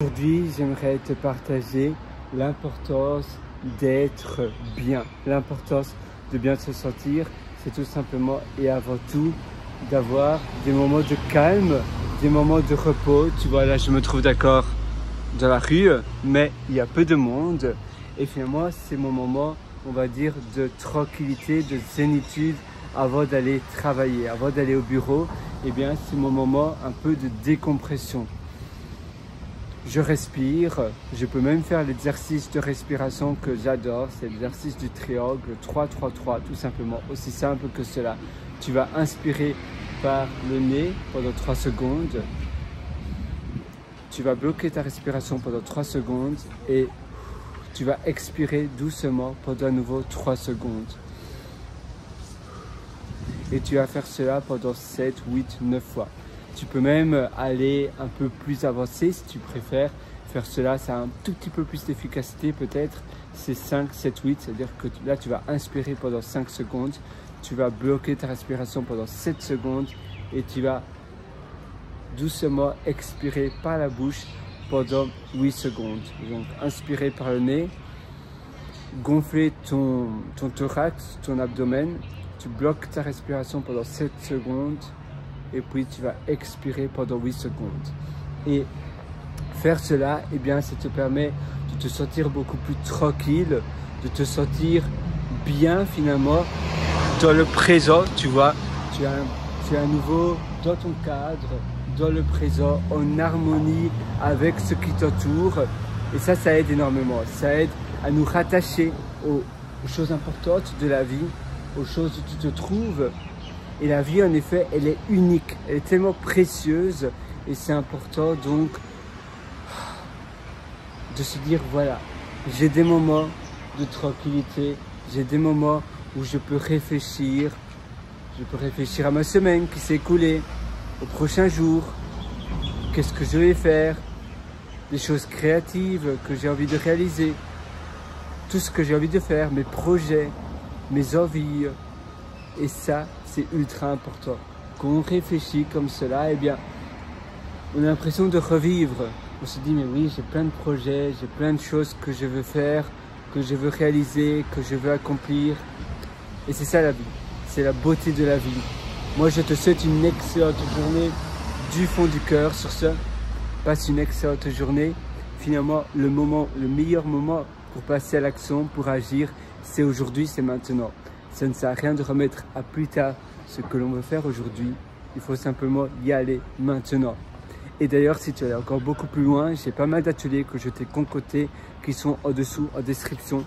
Aujourd'hui, j'aimerais te partager l'importance d'être bien. L'importance de bien se sentir, c'est tout simplement et avant tout d'avoir des moments de calme, des moments de repos. Tu vois, là, je me trouve d'accord dans la rue, mais il y a peu de monde. Et finalement, c'est mon moment, on va dire, de tranquillité, de zénitude avant d'aller travailler, avant d'aller au bureau. Eh bien, c'est mon moment un peu de décompression. Je respire, je peux même faire l'exercice de respiration que j'adore, c'est l'exercice du triangle 3-3-3, tout simplement, aussi simple que cela. Tu vas inspirer par le nez pendant 3 secondes, tu vas bloquer ta respiration pendant 3 secondes et tu vas expirer doucement pendant à nouveau 3 secondes. Et tu vas faire cela pendant 7, 8, 9 fois. Tu peux même aller un peu plus avancé si tu préfères faire cela. Ça a un tout petit peu plus d'efficacité peut-être. C'est 5, 7, 8. C'est-à-dire que là, tu vas inspirer pendant 5 secondes. Tu vas bloquer ta respiration pendant 7 secondes. Et tu vas doucement expirer par la bouche pendant 8 secondes. Donc, inspirer par le nez. Gonfler ton thorax, ton abdomen. Tu bloques ta respiration pendant 7 secondes. Et puis tu vas expirer pendant 8 secondes. Et faire cela, eh bien, ça te permet de te sentir beaucoup plus tranquille, de te sentir bien finalement dans le présent, tu vois. Tu es à nouveau dans ton cadre, dans le présent, en harmonie avec ce qui t'entoure. Et ça aide énormément. Ça aide à nous rattacher aux choses importantes de la vie, aux choses où tu te trouves. Et la vie, en effet, elle est unique, elle est tellement précieuse et c'est important donc de se dire voilà, j'ai des moments de tranquillité, j'ai des moments où je peux réfléchir à ma semaine qui s'est écoulée, au prochain jour, qu'est-ce que je vais faire, des choses créatives que j'ai envie de réaliser, tout ce que j'ai envie de faire, mes projets, mes envies. Et ça, c'est ultra important. Quand on réfléchit comme cela, eh bien, on a l'impression de revivre. On se dit, mais oui, j'ai plein de projets, j'ai plein de choses que je veux faire, que je veux réaliser, que je veux accomplir. Et c'est ça la vie. C'est la beauté de la vie. Moi, je te souhaite une excellente journée du fond du cœur. Sur ce, passe une excellente journée. Finalement, le meilleur moment pour passer à l'action, pour agir, c'est aujourd'hui, c'est maintenant. Ça ne sert à rien de remettre à plus tard ce que l'on veut faire aujourd'hui. Il faut simplement y aller maintenant. Et d'ailleurs, si tu es encore beaucoup plus loin, j'ai pas mal d'ateliers que je t'ai concoctés qui sont en dessous, en description.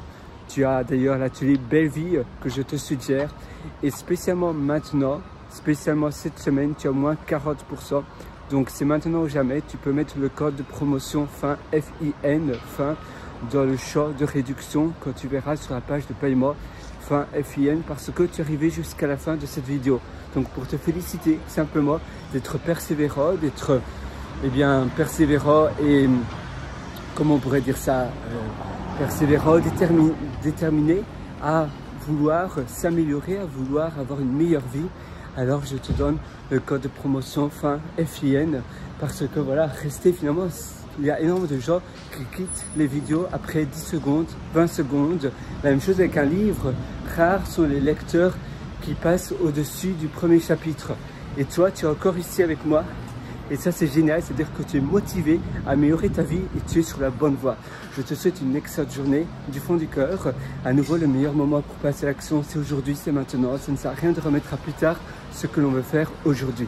Tu as d'ailleurs l'atelier Belle Vie que je te suggère. Et spécialement maintenant, spécialement cette semaine, tu as moins 40%. Donc c'est maintenant ou jamais. Tu peux mettre le code de promotion FIN, F-I-N, FIN, dans le champ de réduction quand tu verras sur la page de paiement. FIN, F-I-N, parce que tu es arrivé jusqu'à la fin de cette vidéo. Donc pour te féliciter simplement d'être persévérant, d'être persévérant et comment on pourrait dire ça, persévérant, déterminé à vouloir s'améliorer, à vouloir avoir une meilleure vie. Alors je te donne le code de promotion FIN, F-I-N, parce que voilà, rester finalement, il y a énormément de gens qui quittent les vidéos après 10 secondes, 20 secondes. La même chose avec un livre. Rares sont les lecteurs qui passent au-dessus du premier chapitre. Et toi, tu es encore ici avec moi. Et ça, c'est génial. C'est-à-dire que tu es motivé à améliorer ta vie et tu es sur la bonne voie. Je te souhaite une excellente journée du fond du cœur. À nouveau, le meilleur moment pour passer à l'action, c'est aujourd'hui, c'est maintenant. Ça ne sert à rien de remettre à plus tard ce que l'on veut faire aujourd'hui.